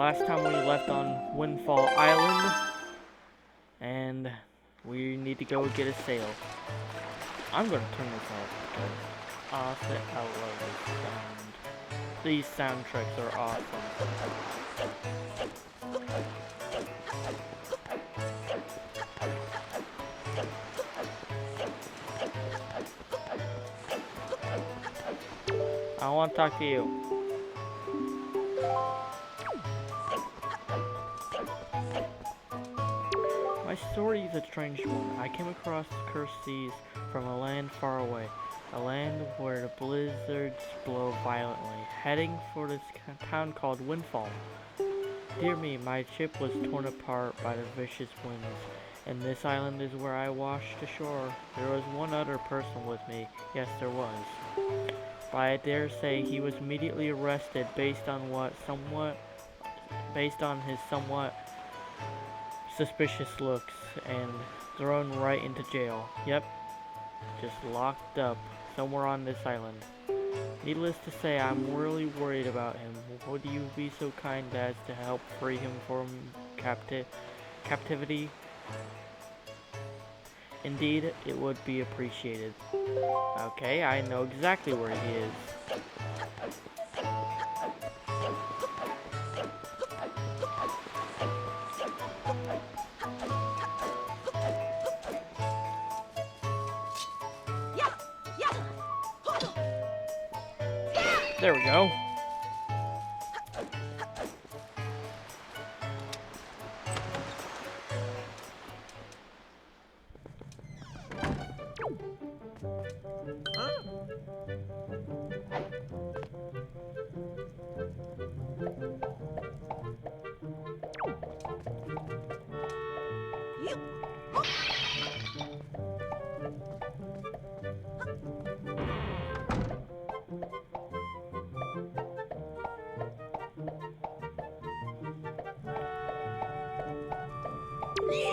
last time we left on Windfall Island, and we need to go get a sail. I'm gonna turn this off because honestly, I love this sound. These soundtracks are awesome. I want to talk to you. My story is a strange one. I came across cursed seas from a land far away, a land where the blizzards blow violently, heading for this town called Windfall. Dear me, my ship was torn apart by the vicious winds, and this island is where I washed ashore. There was one other person with me. Yes, there was. But I dare say he was immediately arrested based on his somewhat suspicious looks and thrown right into jail. Yep, just locked up somewhere on this island. Needless to say, I'm really worried about him. Would you be so kind as to help free him from captivity? Indeed, it would be appreciated. Okay, I know exactly where he is. There we go.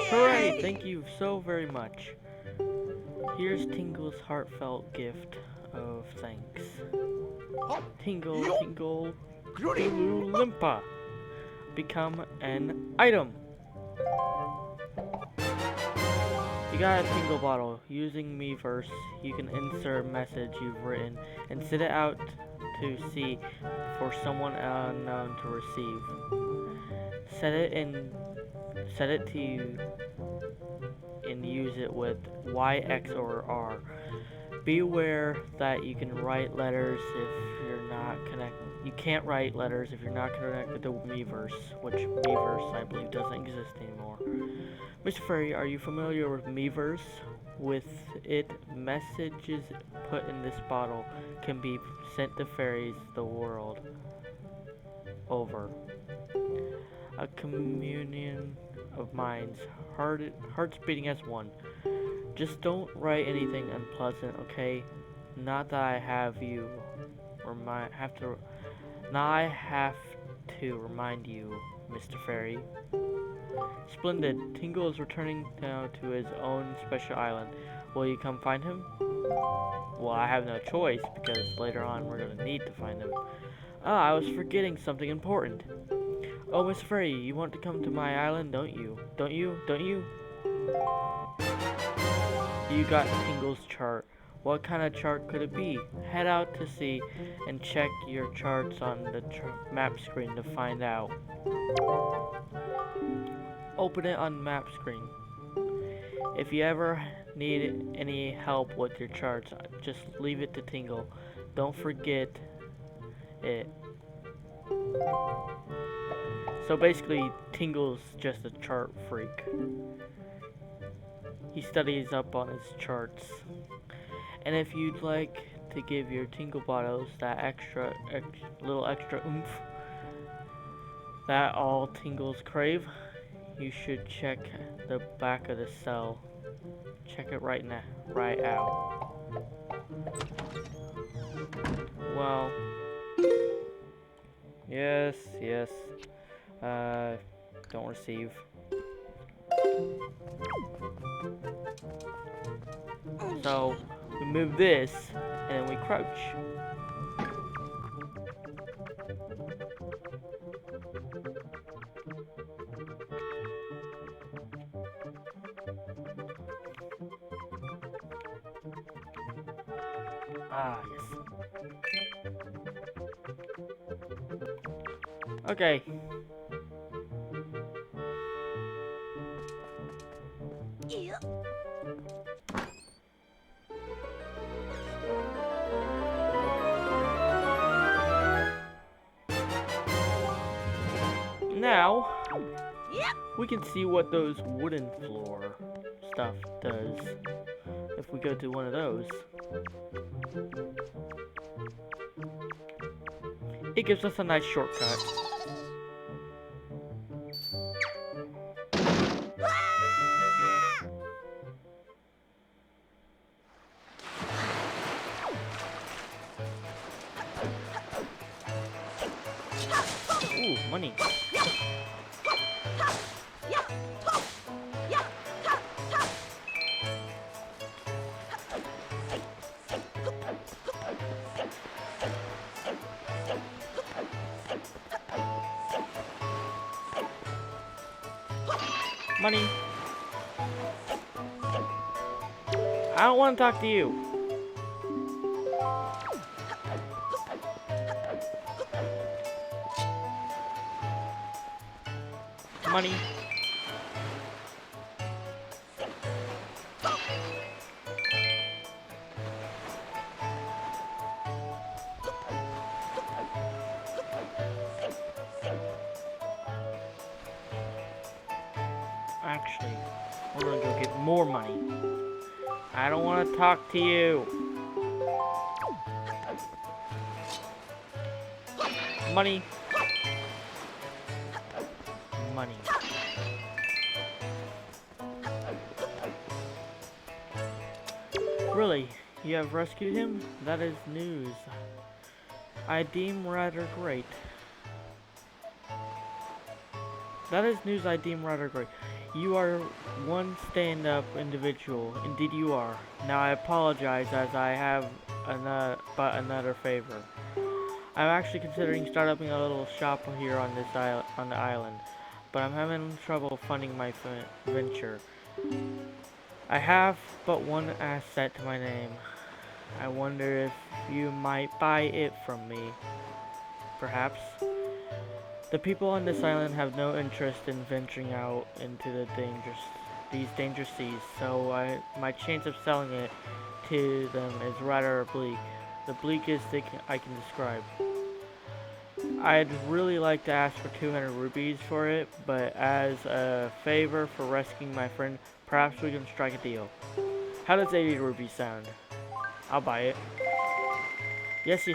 Hooray! Thank you so very much. Here's Tingle's heartfelt gift of thanks. Tingle, Tingle, Lulu Limpa. Become an item. You got a Tingle bottle. Using Miiverse, you can insert a message you've written and send it out to sea for someone unknown to receive. Set it to you and use it with Y, X, or R. Be aware that you can write letters if you're not connected. You can't write letters if you're not connected to Miiverse, which Miiverse I believe doesn't exist anymore. Mr. Fairy, are you familiar with Miiverse? With it, messages put in this bottle can be sent to fairies the world over. A communion of minds, hearts beating as one. Just don't write anything unpleasant, okay? Not that I have to remind you, Mr. Fairy. Splendid. Tingle is returning now to his own special island. Will you come find him? Well, I have no choice because later on we're gonna need to find him. Ah, I was forgetting something important. Oh, Mr. Fairy, you want to come to my island, don't you? Don't you? Don't you? You got Tingle's chart. What kind of chart could it be? Head out to sea and check your charts on the map screen to find out. Open it on map screen. If you ever need any help with your charts, just leave it to Tingle. Don't forget it. So basically, Tingle's just a chart freak. He studies up on his charts. And if you'd like to give your Tingle bottles that little extra oomph that all Tingles crave, you should check the back of the cell. Check it right now, right out. Well, yes. Don't receive. So we move this and then we crouch. Ah, yes. Okay. Now, we can see what those wooden floor stuff does. If we go to one of those, it gives us a nice shortcut. Ooh, money. Money. I don't want to talk to you. Money. Actually, we're gonna go get more money. I don't want to talk to you. Money. Money. Really? You have rescued him? That is news I deem rather great. That is news I deem rather great. You are one stand-up individual. Indeed you are. Now I apologize as I have another favor. I'm actually considering starting a little shop here on this on the island, but I'm having trouble funding my venture. I have but one asset to my name. I wonder if you might buy it from me. Perhaps. The people on this island have no interest in venturing out into these dangerous seas, so my chance of selling it to them is rather bleak. The bleakest I can describe. I'd really like to ask for 200 rupees for it, but as a favor for rescuing my friend, perhaps we can strike a deal. How does 80 rupees sound? I'll buy it. Yes.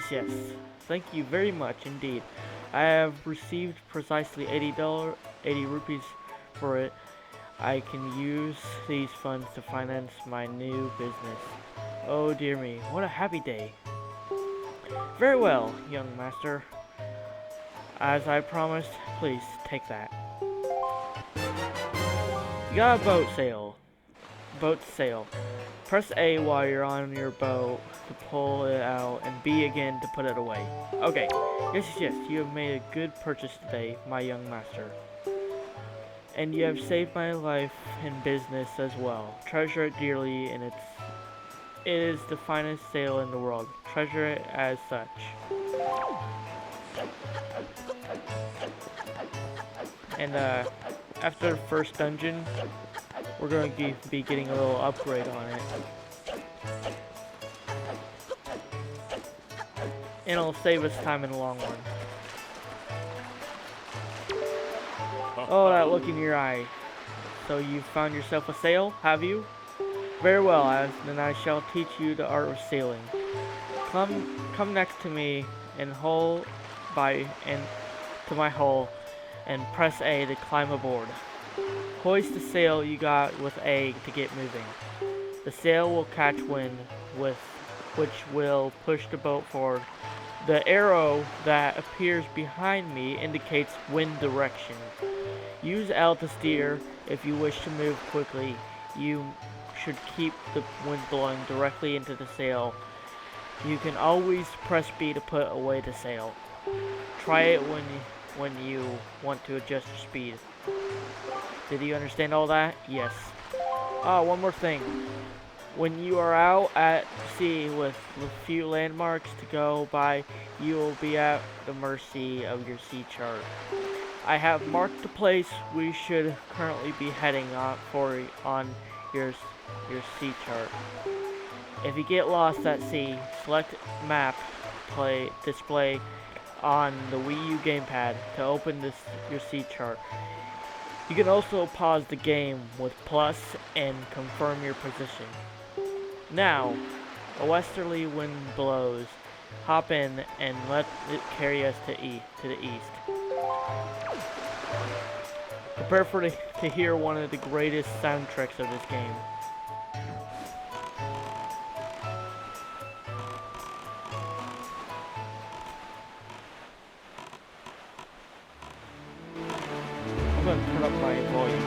Thank you very much indeed. I have received precisely 80 rupees for it. I can use these funds to finance my new business. Oh dear me, what a happy day. Very well, young master. As I promised, please take that. You got a boat sail. Press A while you're on your boat to pull it out, and B again to put it away. Okay. Yes. You have made a good purchase today, my young master. And you have saved my life and business as well. Treasure it dearly, and it is the finest sail in the world. Treasure it as such. And after the first dungeon, we're going to be getting a little upgrade on it. And it'll save us time in the long run. Oh, that look in your eye. So you found yourself a sail, have you? Very well, then I shall teach you the art of sailing. Come next to me and to my hull and press A to climb aboard. Hoist the sail you got with A to get moving. The sail will catch wind, which will push the boat forward. The arrow that appears behind me indicates wind direction. Use L to steer if you wish to move quickly. You should keep the wind blowing directly into the sail. You can always press B to put away the sail. Try it when you want to adjust your speed. Did you understand all that? Yes. Oh, one more thing. When you are out at sea with a few landmarks to go by, you will be at the mercy of your sea chart. I have marked the place we should currently be heading on your sea chart. If you get lost at sea, select Map display on the Wii U gamepad to open your sea chart. You can also pause the game with plus and confirm your position. Now, a westerly wind blows. Hop in and let it carry us to the east. Prepare to hear one of the greatest soundtracks of this game. I'm going to turn up my volume.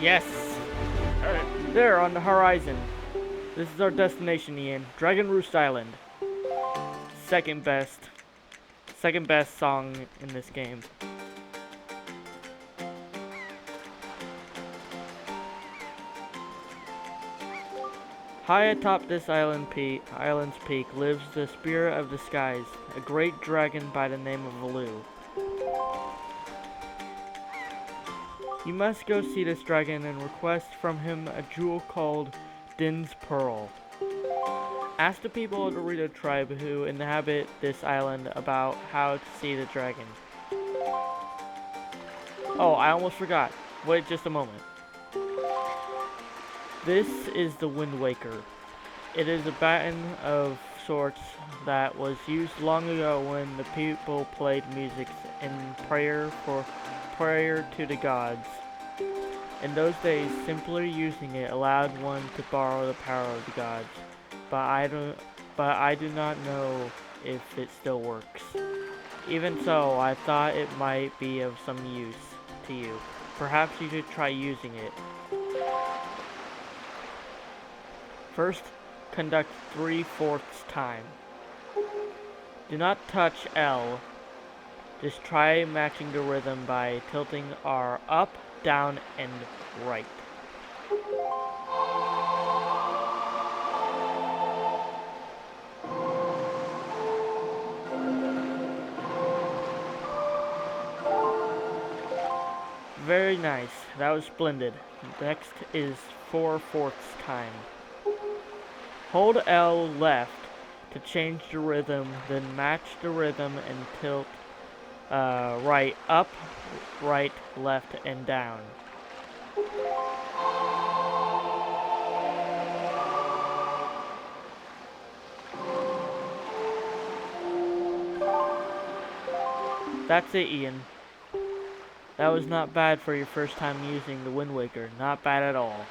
Yes! There on the horizon. This is our destination, Ian. Dragon Roost Island. Second best song in this game. High atop this island's peak lives the spirit of the skies, a great dragon by the name of Valoo. You must go see this dragon and request from him a jewel called Din's Pearl. Ask the people of the Rita tribe who inhabit this island about how to see the dragon. Oh, I almost forgot. Wait just a moment. This is the Wind Waker. It is a baton of sorts that was used long ago when the people played music in prayer to the gods. In those days, simply using it allowed one to borrow the power of the gods, but I do not know if it still works. Even so, I thought it might be of some use to you. Perhaps you should try using it. First, conduct 3/4 time. Do not touch L. Just try matching the rhythm by tilting R up, down, and right. Very nice. That was splendid. Next is 4/4 time. Hold L left to change the rhythm, then match the rhythm and tilt right, up, right, left, and down. That's it, Ian. That was not bad for your first time using the Wind Waker. Not bad at all.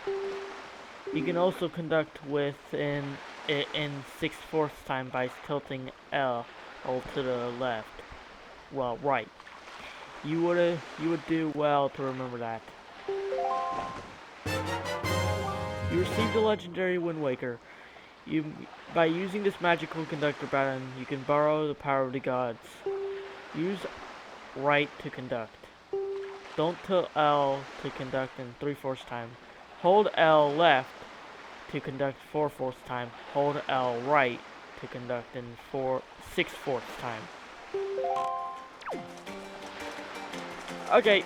You can also conduct within it in 6/4 time by tilting L to the left. well, right. You would do well to remember that. You received a legendary Wind Waker. You, by using this magical conductor button, you can borrow the power of the gods. Use right to conduct. Don't tilt L to conduct in 3/4 time. Hold L left to conduct 4/4 time. Hold L right to conduct in 6/4 time. Okay.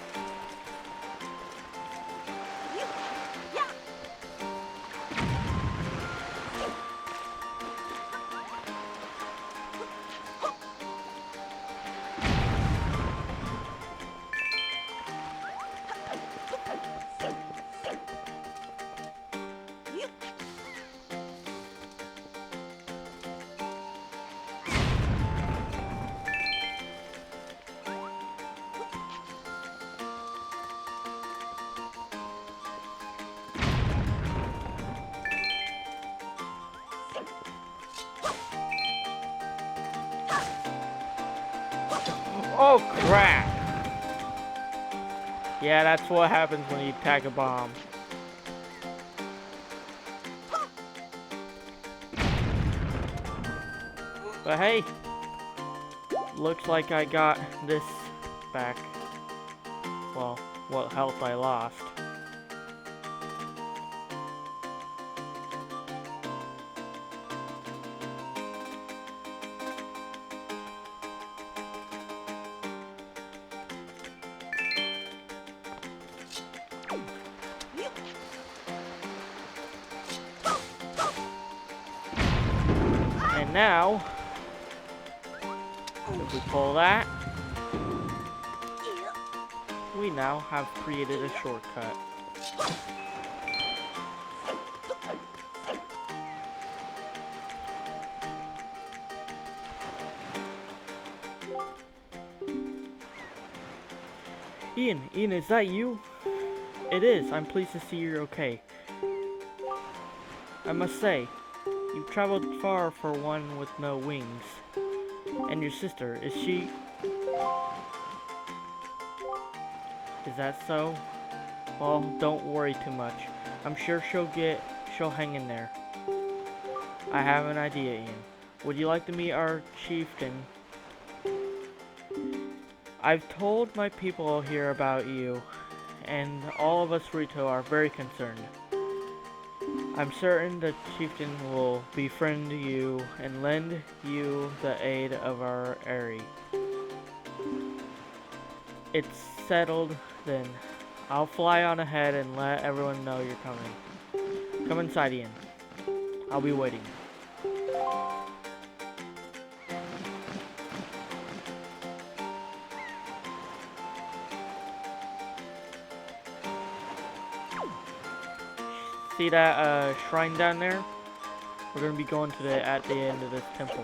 Oh crap! Yeah, that's what happens when you attack a bomb. But hey, looks like I got this back. Well, what health I lost. And now, if we pull that, we now have created a shortcut. Ian, is that you? It is. I'm pleased to see you're okay. I must say, you've traveled far for one with no wings. And your sister, is she... Is that so? Well, don't worry too much. I'm sure she'll hang in there. I have an idea, Ian. Would you like to meet our chieftain? I've told my people here about you, and all of us Rito are very concerned. I'm certain the chieftain will befriend you and lend you the aid of our Eri. It's settled then. I'll fly on ahead and let everyone know you're coming. Come inside, Ian. I'll be waiting. See that shrine down there? We're gonna be going to at the end of this temple.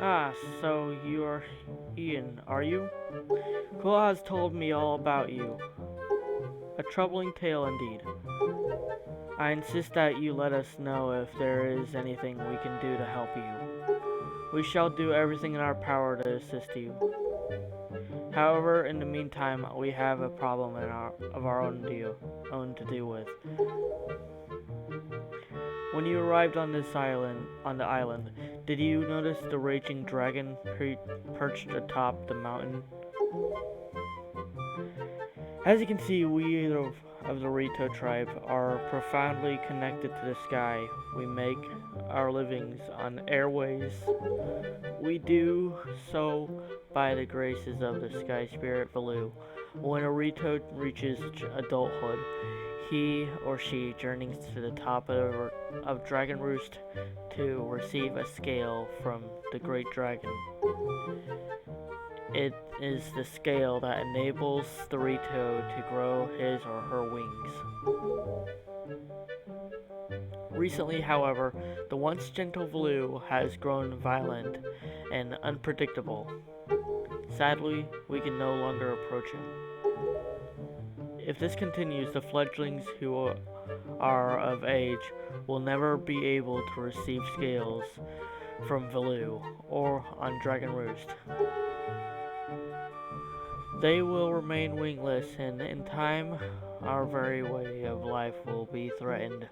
Ah, so you're Ian, are you? Kula has told me all about you. A troubling tale indeed. I insist that you let us know if there is anything we can do to help you. We shall do everything in our power to assist you. However, in the meantime, we have a problem of our own to deal with. When you arrived on the island, did you notice the raging dragon perched atop the mountain? As you can see, we of the Rito tribe are profoundly connected to the sky. We make our livings on airways. We do so by the graces of the sky spirit Valu. When a Rito reaches adulthood, he or she journeys to the top of Dragon Roost to receive a scale from the Great Dragon. It is the scale that enables the Rito to grow his or her wings. Recently, however, the once gentle Valoo has grown violent and unpredictable. Sadly, we can no longer approach him. If this continues, the fledglings who are of age will never be able to receive scales from Valoo or on Dragon Roost. They will remain wingless, and in time, our very way of life will be threatened.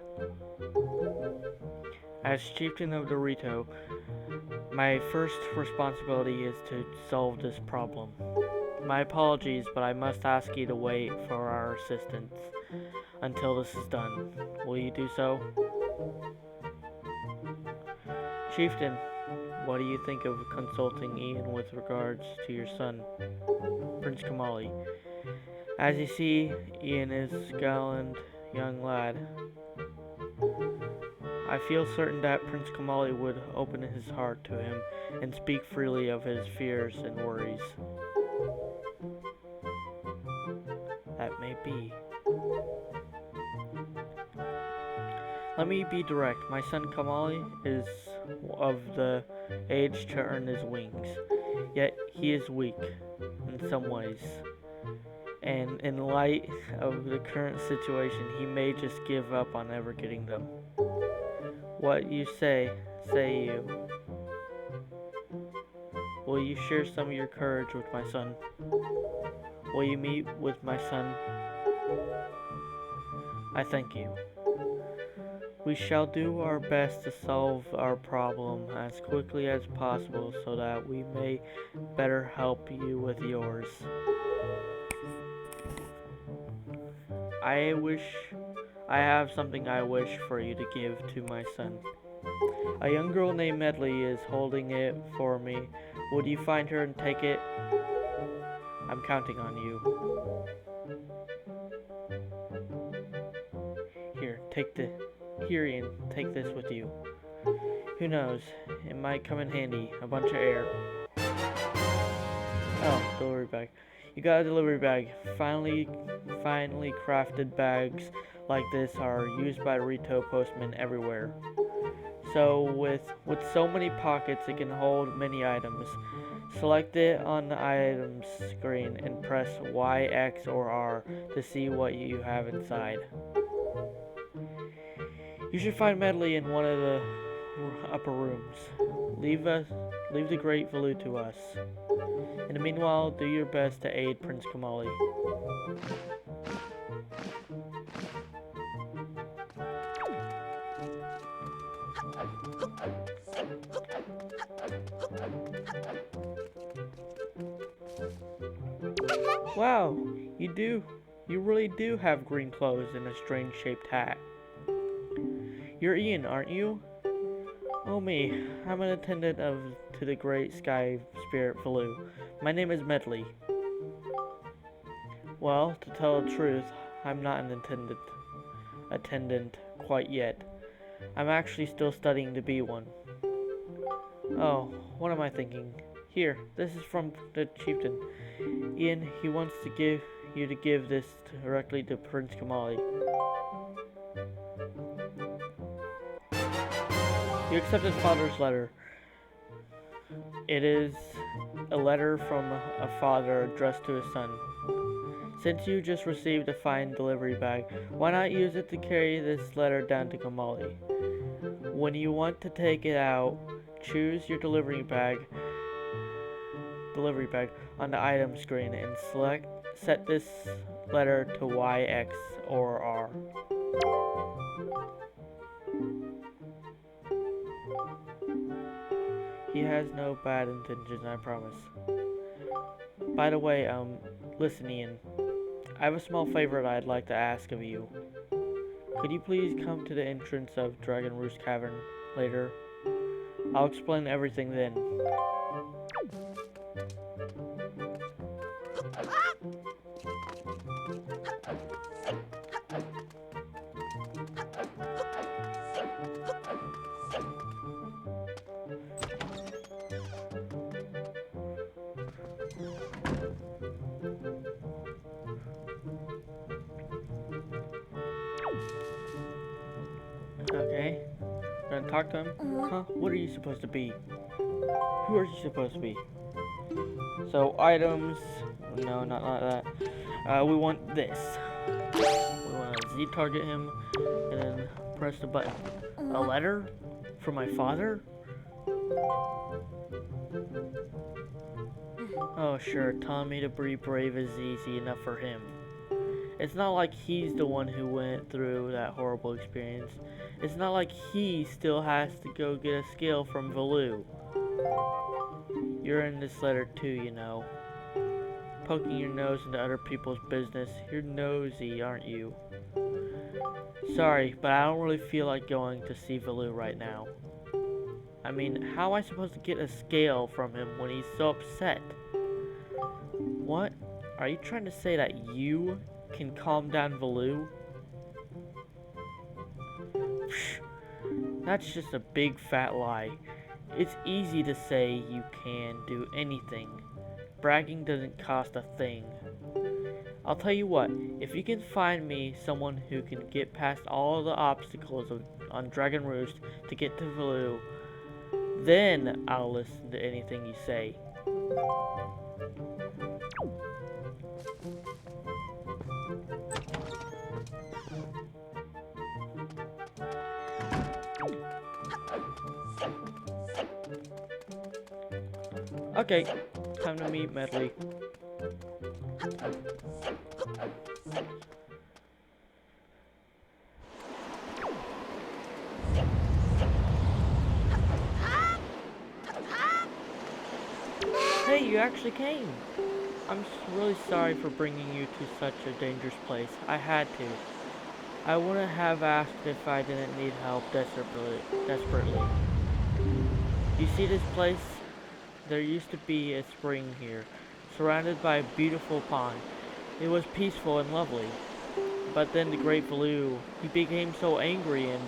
As Chieftain of Dorito, my first responsibility is to solve this problem. My apologies, but I must ask you to wait for our assistance until this is done. Will you do so? Chieftain, what do you think of consulting Ian with regards to your son, Prince Kamali? As you see, Ian is a gallant young lad. I feel certain that Prince Kamali would open his heart to him and speak freely of his fears and worries. That may be. Let me be direct. My son Kamali is of the age to earn his wings, yet he is weak in some ways. And in light of the current situation, he may just give up on ever getting them. What you say you. Will you share some of your courage with my son? Will you meet with my son? I thank you. We shall do our best to solve our problem as quickly as possible so that we may better help you with yours. I have something I wish for you to give to my son. A young girl named Medley is holding it for me. Would you find her and take it? I'm counting on you. Here, Ian, take this with you. Who knows, it might come in handy. A bunch of air. Oh, delivery bag. You got a delivery bag. Finely crafted bags like this are used by retail postmen everywhere. So with so many pockets, it can hold many items. Select it on the items screen and press Y, X, or R to see what you have inside. You should find Medley in one of the upper rooms. Leave the great Valoo to us. In the meanwhile, do your best to aid Prince Kamali. Wow, you really do have green clothes and a strange shaped hat. You're Ian, aren't you? Oh me, I'm an attendant to the great sky spirit Valoo. My name is Medley. Well, to tell the truth, I'm not an attendant quite yet. I'm actually still studying to be one. Oh, what am I thinking? Here, this is from the chieftain. Ian, he wants to give this directly to Prince Kamali. You accepted father's letter. It is a letter from a father addressed to his son. Since you just received a fine delivery bag, why not use it to carry this letter down to Kamali? When you want to take it out, choose your delivery bag on the item screen and set this letter to Y, X, or R. He has no bad intentions, I promise. By the way, listen, Ian. I have a small favor I'd like to ask of you. Could you please come to the entrance of Dragon Roost Cavern later? I'll explain everything then. Okay. Gonna talk to him? Huh? What are you supposed to be? Who are you supposed to be? So, items. No, not that. We want this. We want to Z-target him, and then press the button. A letter? From my father? Oh, sure. Telling me to be brave is easy enough for him. It's not like he's the one who went through that horrible experience. It's not like he still has to go get a scale from Valoo. You're in this letter too, you know. Poking your nose into other people's business. You're nosy, aren't you? Sorry, but I don't really feel like going to see Valoo right now. I mean, how am I supposed to get a scale from him when he's so upset? What? Are you trying to say that you can calm down Valoo? Psh, that's just a big fat lie. It's easy to say you can do anything. Bragging doesn't cost a thing. I'll tell you what, if you can find me someone who can get past all the obstacles on Dragon Roost to get to Valoo, then I'll listen to anything you say. Okay, time to meet Medley. Hey, you actually came. I'm really sorry for bringing you to such a dangerous place. I had to. I wouldn't have asked if I didn't need help desperately. You see this place? There used to be a spring here, surrounded by a beautiful pond. It was peaceful and lovely. But then the Great Valoo, he became so angry, and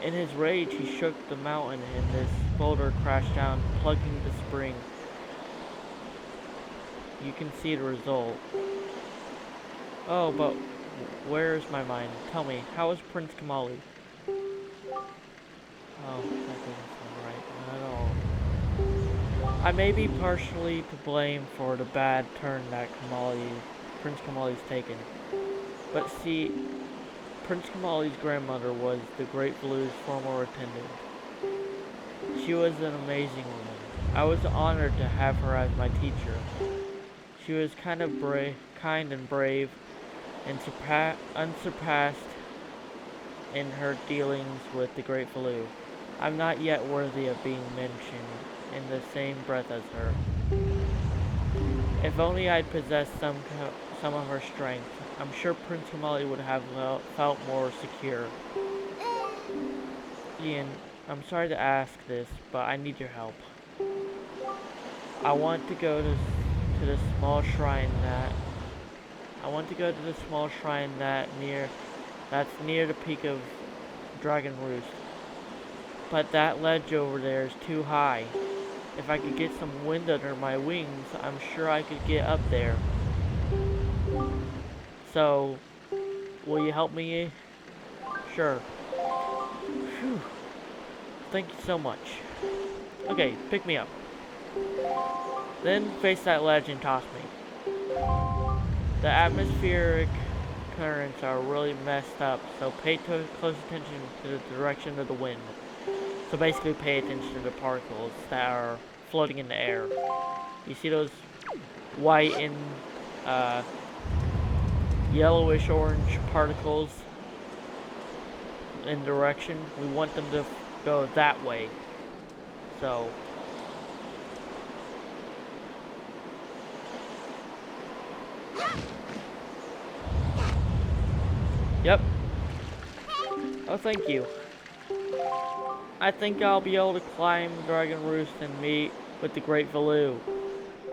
in his rage he shook the mountain and this boulder crashed down, plugging the spring. You can see the result. Oh, but where's my mind? Tell me, how is Prince Kamali? Oh, that doesn't sound right. Not at all. I may be partially to blame for the bad turn that Prince Kamali's taken. But see, Prince Kamali's grandmother was the Great Valoo's former attendant. She was an amazing woman. I was honored to have her as my teacher. She was kind and brave, and unsurpassed in her dealings with the Great Valoo. I'm not yet worthy of being mentioned in the same breath as her. If only I'd possessed some of her strength, I'm sure Prince Kamali would have felt more secure. Ian, I'm sorry to ask this, but I need your help. I want to go to the small shrine that's near the peak of Dragon Roost. But that ledge over there is too high. If I could get some wind under my wings, I'm sure I could get up there. So, will you help me? Sure. Phew. Thank you so much. Okay, pick me up. Then face that ledge and toss me. The atmospheric currents are really messed up, so pay close attention to the direction of the wind. So basically pay attention to the particles that are floating in the air. You see those white and yellowish orange particles in direction? We want them to go that way. So yep. Oh, thank you. I think I'll be able to climb Dragon Roost and meet with the Great Valoo.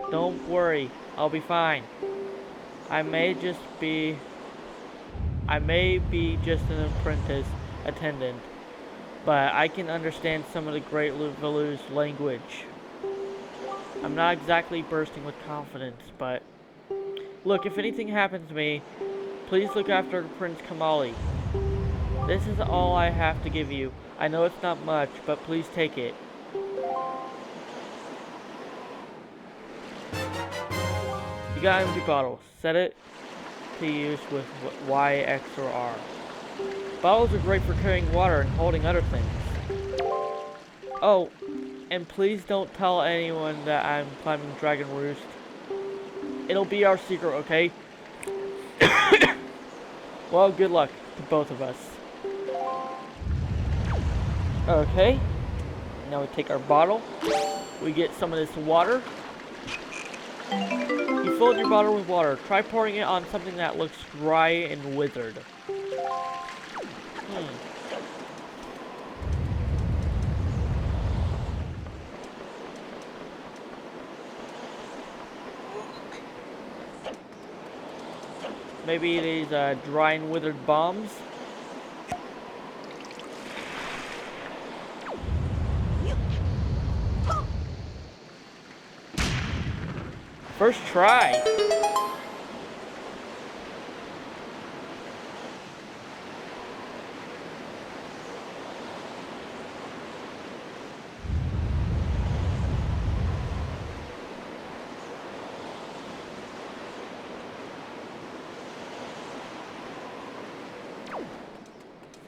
Don't worry, I'll be fine. I may be just an apprentice attendant, but I can understand some of the Great Valoo's language. I'm not exactly bursting with confidence, but look, if anything happens to me, please look after Prince Kamali. This is all I have to give you. I know it's not much, but please take it. You got an empty bottle. Set it to use with Y, X, or R. Bottles are great for carrying water and holding other things. Oh, and please don't tell anyone that I'm climbing Dragon Roost. It'll be our secret, okay? Well, good luck to both of us. Okay. Now we take our bottle. We get some of this water. You filled your bottle with water. Try pouring it on something that looks dry and withered. Maybe these dry and withered bombs. First try.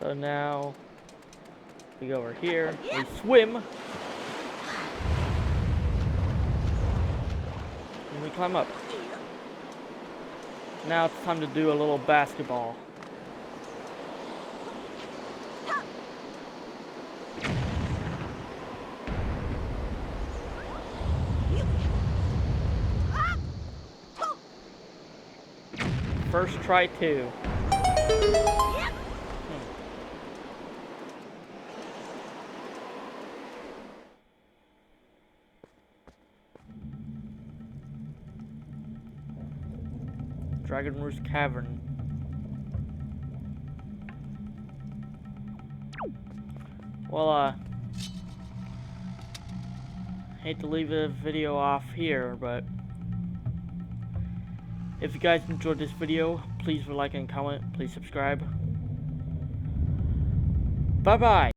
So now we go over here, we swim, and we climb up. Now it's time to do a little basketball. First try too. Dragon Roost Cavern. Well, hate to leave the video off here, but if you guys enjoyed this video, please like and comment, please subscribe. Bye-bye!